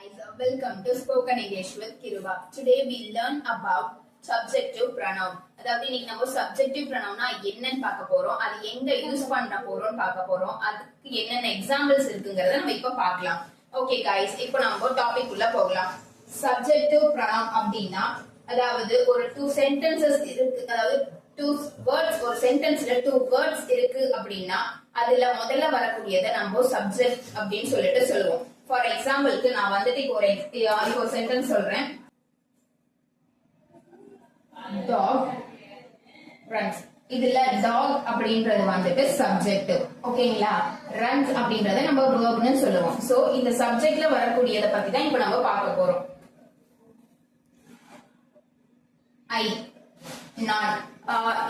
guys, welcome to Spoken English with Kiruba. Today we learn about subjective pronoun. அதாவது இன்னைக்கு நம்ம subjective pronounனா என்னன்னு பார்க்க போறோம், அது எங்க யூஸ் பண்ண போறோம்னு பார்க்க போறோம், அதுக்கு என்னென்ன எக்ஸாம்பிள்ஸ் இருக்குங்கறத நம்ம இப்ப பார்க்கலாம். ஓகே guys, இப்போ நம்ம டாபிக் உள்ள போகலாம். Subjective pronoun அப்படினா அதாவது ஒரு two sentences இருக்கு, அதாவது two words ஒரு சென்டென்ஸ்ல two words இருக்கு அப்படினா அதுல முதல்ல வரக்கூடியதை நம்ம சப்ஜெக்ட் அப்படின்னு சொல்லிட்டு சொல்லுவோம். ஃபார் எக்ஸாம்பிளுக்கு நான் வந்துட்டு ஒரு சென்டென்ஸ் சொல்றேன். Talk runs. இதுல டாக் அப்படின்றது வந்துட்டு சப்ஜெக்ட், ஓகேங்களா? ரன்ஸ் அப்படின்றத நம்ம வெர்ப்னு சொல்லுவோம். சோ இந்த சப்ஜெக்ட்ல வரக்கூடியதை பத்தி தான் இப்போ நம்ம பார்க்க போறோம். I, நான்.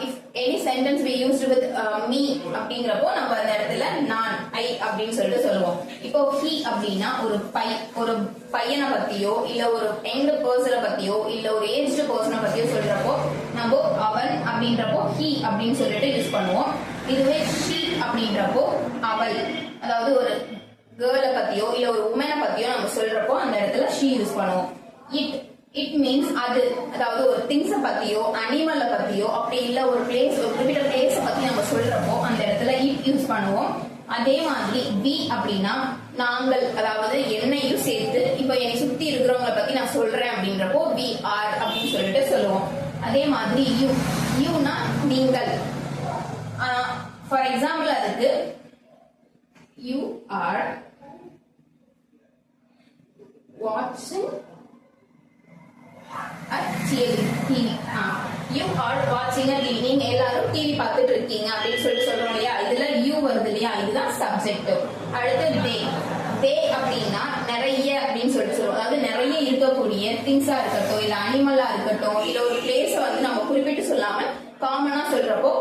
If any sentence we used with me அப்படிங்கறப்போ நம்ம அந்த இடத்துல நான் I அப்படின்னு சொல்லிட்டு சொல்லுவோம். இப்போ he அப்படின்னா ஒரு பையனை பத்தியோ இல்ல ஒரு யங் பர்சனை பத்தியோ இல்ல ஒரு ஏஜ்டு பர்சனை பத்தியோ சொல்றப்போ நம்ம அவன் அப்படின்றப்போ he அப்படின்னு சொல்லிட்டு யூஸ் பண்ணுவோம். இதுவே she அப்படின்றப்போ அவள், அதாவது ஒரு கேர்ளை பத்தியோ இல்ல ஒரு உமனை பத்தியோ நம்ம சொல்றப்போ அந்த இடத்துல she யூஸ் பண்ணுவோம். It means அது, அதாவது ஒரு திங்ஸ் பத்தியோ அனிமல்ல பத்தியோ அப்படி இல்ல ஒரு பிளேஸ், ஒரு குறிப்பிட்ட பிளேஸ் பத்தி நம்ம சொல்றப்போ அந்த இடத்துல it யூஸ் பண்ணுவோம். அதே மாதிரி we அப்படின்னா நாங்கள், அதாவது என்னையும் சேர்த்து இப்போ என்னை சுத்தி இருக்கிறவங்களை பத்தி நான் சொல்றேன் அப்படின்றப்போ we are அப்படின்னு சொல்லிட்டு சொல்லுவோம். அதே மாதிரி youனா நீங்கள். ஃபார் எக்ஸாம்பிள் அதுக்கு you are watching TV. You are watching a TV. நீங்க எல்லாரும் டிவி பார்த்துட்டு இருக்கீங்க அப்படின்னு சொல்லிட்டு சொல்றோம் இல்லையா, இதுல you வருது இல்லையா, இதுதான் சப்ஜெக்ட். அடுத்து they அப்படின்னா நிறைய அப்படின்னு சொல்லிட்டு சொல்லுவோம். அதாவது நிறைய இருக்கக்கூடிய திங்ஸா இருக்கட்டும் இல்ல அனிமலா இருக்கட்டும் இல்ல ஒரு பிளேஸ வந்து நம்ம குறிப்பிட்டு சொல்லாம காமனா சொல்றப்போ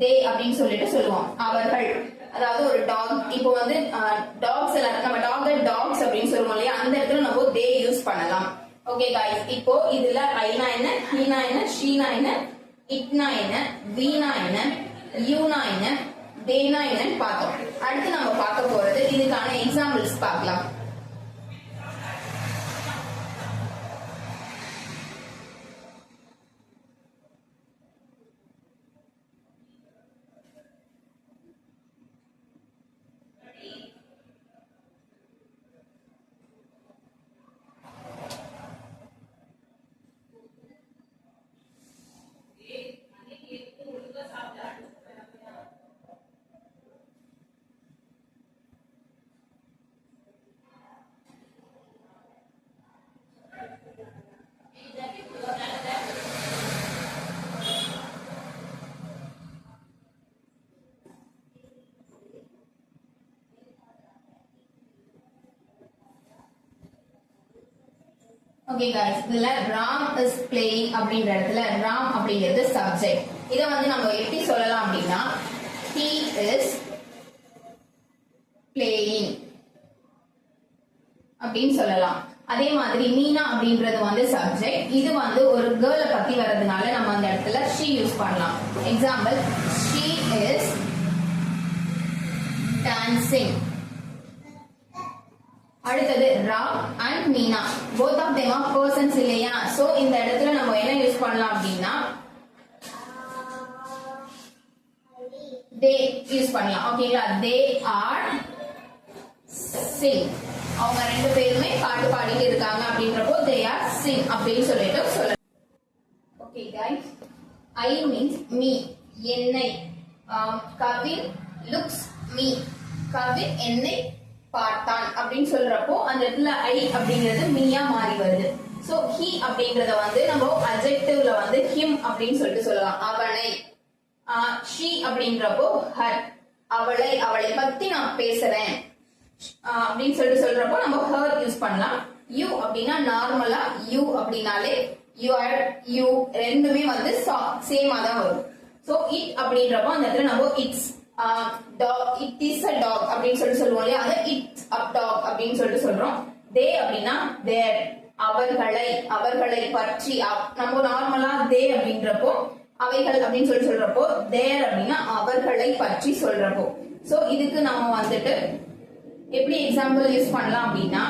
they அப்படின்னு சொல்லிட்டு சொல்லுவோம். அவர்கள், அதாவது ஒரு டாக், இப்போ வந்து டாக்ஸ் எல்லாம் நம்ம டாக்ஸ் அப்படின்னு சொல்லுவோம் இல்லையா, அந்த இடத்துல நம்ம they யூஸ் பண்ணலாம். ஓகே गाइस, இப்போ இதுல ஐனா என்ன, ஹீனா என்ன, ஷீனா என்ன, இட்னா என்ன, வீனா என்ன, யூனா என்ன, தேனா என்னன்னு பார்த்தோம். அடுத்து நம்ம பார்க்க போறது இதுக்கான எக்ஸாம்பிள்ஸ் பார்க்கலாம். ஓகே गाइस, இதுல ராம் இஸ் பிளேயிங் அப்படின்ற இடத்துல ராம் அப்படிங்கிறது சப்ஜெக்ட். இத வந்து நம்ம எப்படி சொல்லலாம் அப்படின்னா he is playing அப்படின்னு சொல்லலாம். அதே மாதிரி மீனா அப்படின்றது வந்து சப்ஜெக்ட். இது வந்து ஒரு கேர்ளை பத்தி வர்றதுனால நம்ம அந்த இடத்துல she யூஸ் பண்ணலாம். Example, she is dancing. அடுத்தது Ram and Meena, both of them are persons இல்லையா, சோ இந்த இடத்துல நம்ம என்ன யூஸ் பண்ணலாம் அப்படின்னா they யூஸ் பண்ணலாம். ஓகேங்களா? they are sing. அவங்க ரெண்டு பேருமே பாட்டு பாடிட்டு இருக்காங்க அப்படின்றப்போ they are sing அப்படின்னு சொல்லிட்டு சொல்லலாம். Okay guys, I means me, என்னை. கவின் looks me, கவின் என்னை பார்த்தான் அப்படின்னு சொல்றப்போ அந்த இடத்துல I அப்படிங்கிறது மீயா மாறி வருது. சோ he அப்படிங்கறத வந்து நம்ம அட்ஜெக்டிவ்ல வந்து him அப்படின்னு சொல்லிட்டு சொல்லலாம். அவனை. she அப்படின்றப்போ her, அவளை பத்தி நான் பேசுறேன் அப்படின்னு சொல்லிட்டு சொல்றப்போ நம்ம her யூஸ் பண்ணலாம். you அப்படின்னா நார்மலா you அப்படின்னாலே you ரெண்டுமே வந்து சேமா தான் வரும். சோ it அப்படின்றப்போ அந்த இடத்துல நம்ம it's dog, it is a dog அப்படின்னு சொல்லிட்டு சொல்லுவோம் இல்லையா, அது it's a dog அப்படின்னு சொல்லிட்டு சொல்றோம். they அப்படின்னா their, அவர்களை பற்றி. நம்ம நார்மலா they அப்படின்றப்போ அவைகள் அப்படின்னு சொல்றப்போ their அப்படின்னா அவர்களை பற்றி சொல்றப்போ. சோ இதுக்கு நம்ம வந்துட்டு எப்படி எக்ஸாம்பிள் யூஸ் பண்ணலாம் அப்படின்னா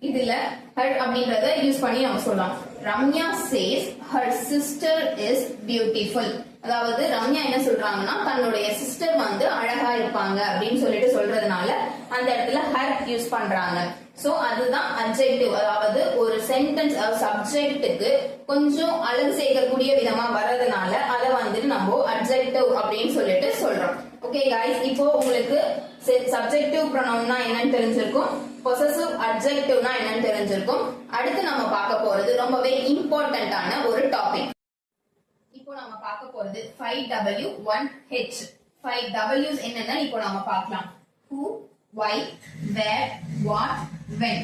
இதுல her அப்படின்றத யூஸ் பண்ணி நம்ம சொல்லலாம். Ramya says her sister is beautiful. அதாவது ரம்யா என்ன சொல்றாங்கன்னா தன்னுடைய சிஸ்டர் வந்து அழகா இருப்பாங்க அப்படின்னு சொல்லிட்டு சொல்றதுனால அந்த இடத்துல her யூஸ் பண்றாங்க. சோ அதுதான் adjective. அதாவது ஒரு சென்டென்ஸ் சப்ஜெக்ட்டுக்கு கொஞ்சம் அழகு சேர்க்கக்கூடிய விதமா வர்றதுனால அதை வந்துட்டு நம்ம adjective அப்படின்னு சொல்லிட்டு சொல்றோம். ஓகே गाइस, இப்போ உங்களுக்கு சப்ஜெக்டிவ் ப்ரொனவுன்னா என்னன்னு தெரிஞ்சிருக்கும், பொசசிவ் அட்ஜெக்டிவ்னா என்னன்னு தெரிஞ்சிருக்கும். அடுத்து நம்ம பார்க்க போறது ரொம்பவே இம்பார்ட்டன்டான ஒரு டாபிக். இப்போ நம்ம பார்க்க போறது 5W1H. 5W's என்னன்னா இப்போ நம்ம பார்க்கலாம். who, why, where, what, when.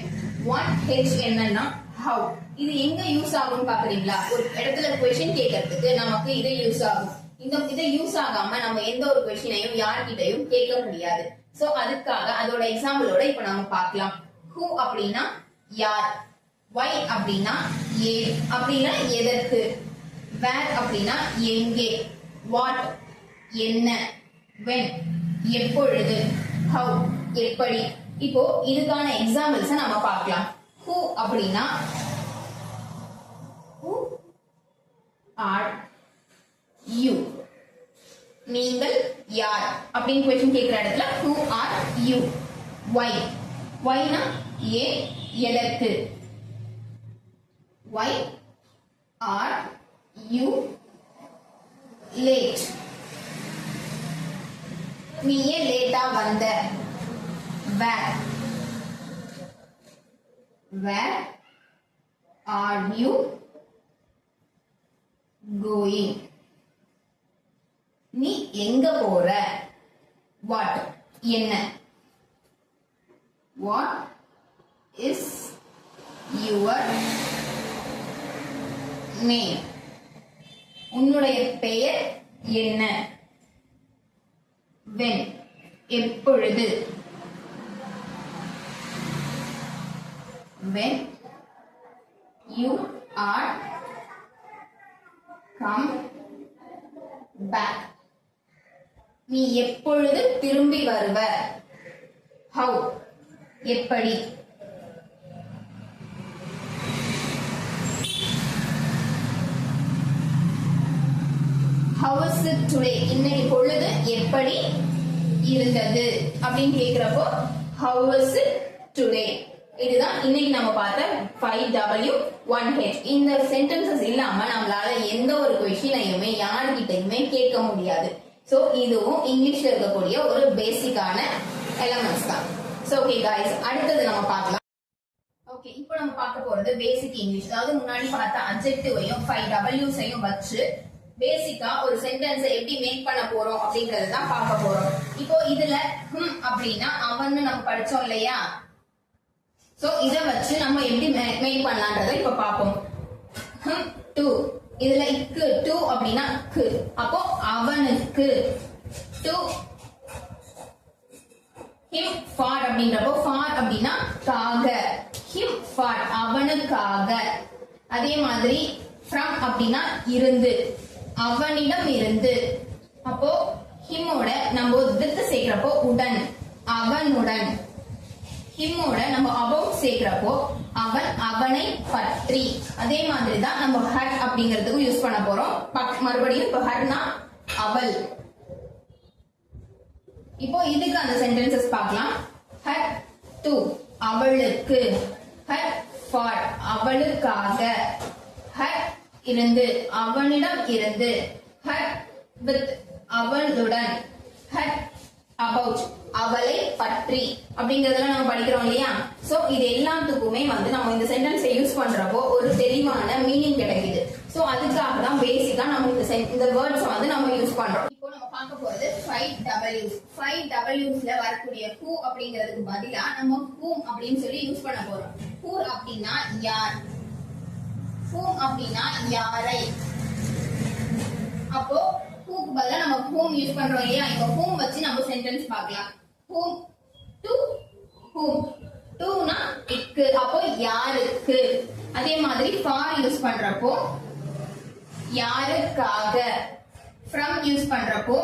1H என்னன்னா how. இது எங்க யூஸ் ஆகும்னு பாக்குறீங்களா? ஒரு இடத்துல क्वेश्चन கேட்கிறதுக்கு நமக்கு இது யூஸ் ஆகும். இதை யூஸ் ஆகாம நம்ம எந்த ஒரு क्वेश्चனையும் யார்கிட்டயும் கேட்க முடியாது. சோ அதுக்காக அதோட எக்ஸாம்பிளோட இப்ப நம்ம பார்க்கலாம். who அப்படின்னா யார், why அப்படின்னா ஏன் அப்படின்னா எதற்கு, where அப்படின்னா எங்கே, what என்ன, when எப்பொழுது, how எப்படி. இப்போ இதுக்கான எக்ஸாம்பிள்ஸ் நம்ம பார்க்கலாம். who அப்படின்னா who are you, நீங்கள் யார் அப்படின்னு क्वेश्चन கேக்குற இடத்துல who are you. why, whyனா ஏன் எதற்கு. why are you late, நீ ஏன் லேட்டா வந்த. where are you going, நீ எங்க போற. what என்ன. what is your name, உன்னுடைய பெயர் என்ன. when எப்பொழுது. when you are come back, நீ எப்பொழுது திரும்பி வருவ. how எப்படி. how is it today, இன்னைக்கு பொழுது எப்படி இருந்தது அப்படின்னு கேக்குறப்போ how is it today. இதுதான் இன்னைக்கு நம்ம பார்த்த 5W1H. இந்த சென்டென்சஸ் இல்லாம நம்மளால எந்த ஒரு क्वेश्चனையுமே யார்கிட்டயுமே கேட்க முடியாது. சோ இதுவும் இங்கிலீஷ்ல இருக்கக்கூடிய ஒரு பேசிக்கான எலிமெண்ட்ஸ் தான். சோ ஓகே गाइस, அடுத்தது நம்ம பார்க்கலாம். ஓகே, இப்போ நம்ம பார்க்க போறது பேசிக் இங்கிலீஷ். அதாவது முன்னாடி பார்த்த அட்ஜெக்டிவையும் 5W'ஸையும் வச்சு பேசிக்கா ஒரு சென்டென்ஸை எப்படி மேக் பண்ண போறோம் அப்படிங்கறது தான் பார்க்க போறோம். இப்போ இதுல அப்படின்னா அவன்னு நம்ம படிச்சோம் இல்லையா? சோ இத வச்சு நம்ம எப்படி மேக் பண்ணலாம்ன்றத இப்ப பாப்போம். to, இதுல இக்கு to அப்படின்னா க்கு, அப்போ அவனுக்கு. to him for அப்படின்றப்போ for அப்படின்னா காக, him for அவனுக்காக. அதே மாதிரி from அப்படின்னா இருந்து, அவனிடம் இருந்து. அப்போ himோட நம்ம with சேர்க்கிறப்போ உடன், அவனுடன். himோட நம்ம about சேர்க்கிறப்போ அவன் அவனை பற்றி. அதே மாதிரி தான் நம்ம her அப்படிங்கிறதுக்கு யூஸ் பண்ண போறோம். மறுபடியும் இப்போ herனா அவள். இப்போ இதுக்கு அந்த சென்டென்சஸ் பார்க்கலாம். her to அவளுக்கு, her for அவளுக்காக, her இருந்து அவனிடம் இருந்து, her with அவளுடன், her about அவளை பற்றி அப்படிங்கறதெல்லாம் நம்ம படிக்கிறோம் இல்லையா? சோ இது எல்லாத்துக்குமே வந்து நம்ம இந்த சென்டென்ஸை யூஸ் பண்றப்போ ஒரு தெளிவான மீனிங் கிடைக்குது. சோ அதுக்காக தான் பேசிக்கா நம்ம இந்த வேர்ட்ஸ் வந்து நம்ம யூஸ் பண்றோம். இப்போ நம்ம பார்க்க போறது 5W's. 5W'ஸ்ல வரக்கூடிய who அப்படிங்கிறதுக்கு பதிலா நம்ம whom அப்படின்னு சொல்லி யூஸ் பண்ண போறோம். who அப்படின்னா யார், whom அப்படின்னா யாரை. அப்போ whoக்கு பதிலா நம்ம whom யூஸ் பண்றோம் இல்லையா? இப்போ whom வச்சு நம்ம சென்டென்ஸ் பார்க்கலாம். whom to whom. toனா இக்கு, அப்போ யாருக்கு. அதே மாதிரி for யூஸ் பண்றப்போ யாருக்காக. from யூஸ் பண்றப்போ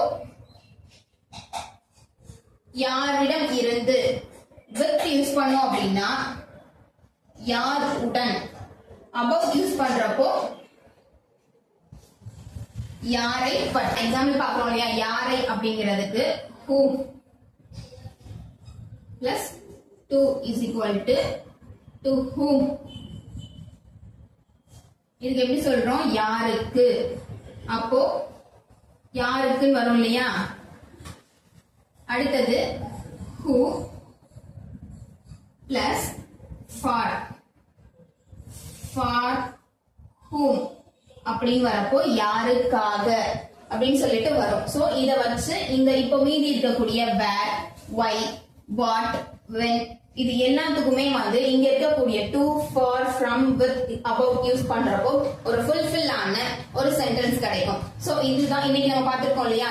யாரிடம் இருந்து. with யூஸ் பண்ணோம் அப்படின்னா யார் உடன் about யூஸ் பண்றப்போ யாரை பட் எக்ஸாம்பிள் பார்க்கறோம் இல்லையா யாரை அப்படிங்கிறதுக்கு whom plus to is equal to whom இதுக்கு எப்படி சொல்றோம் யாருக்கு அப்போ யாருக்குன்னு வரும் இல்லையா அடுத்தது who plus for whom அப்படின்னு வரப்போ யாருக்காக அப்படின்னு சொல்லிட்டு வரும் சோ இத வச்சு இந்த இப்ப மீதி இருக்கக்கூடிய where why what when இது எல்லாத்துக்குமே வந்து இங்க இருக்கக்கூடிய to for from with about use பண்றப்போ ஒரு ஃபுல்ஃபில் ஆன ஒரு சென்டென்ஸ் கிடைக்கும் சோ இதுதான் இன்னைக்கு நம்ம பார்த்திருக்கோம் இல்லையா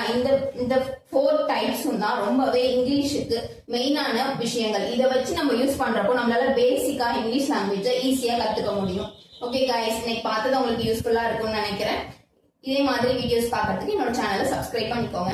இந்த 4 டைப்ஸும் தான் ரொம்பவே இங்கிலீஷுக்கு மெயினான விஷயங்கள் இத வச்சு நம்ம யூஸ் பண்றப்போ நம்மளால பேசிக்கா இங்கிலீஷ் லாங்குவேஜை ஈஸியா கத்துக்க முடியும் ஓகே गाइस இன்னைக்கு பார்த்தது உங்களுக்கு யூஸ்ஃபுல்லா இருக்கும்னு நினைக்கிறேன் இதே மாதிரி வீடியோஸ் பார்க்கிறதுக்கு என்னோட சேனலை சப்ஸ்கிரைப் பண்ணிக்கோங்க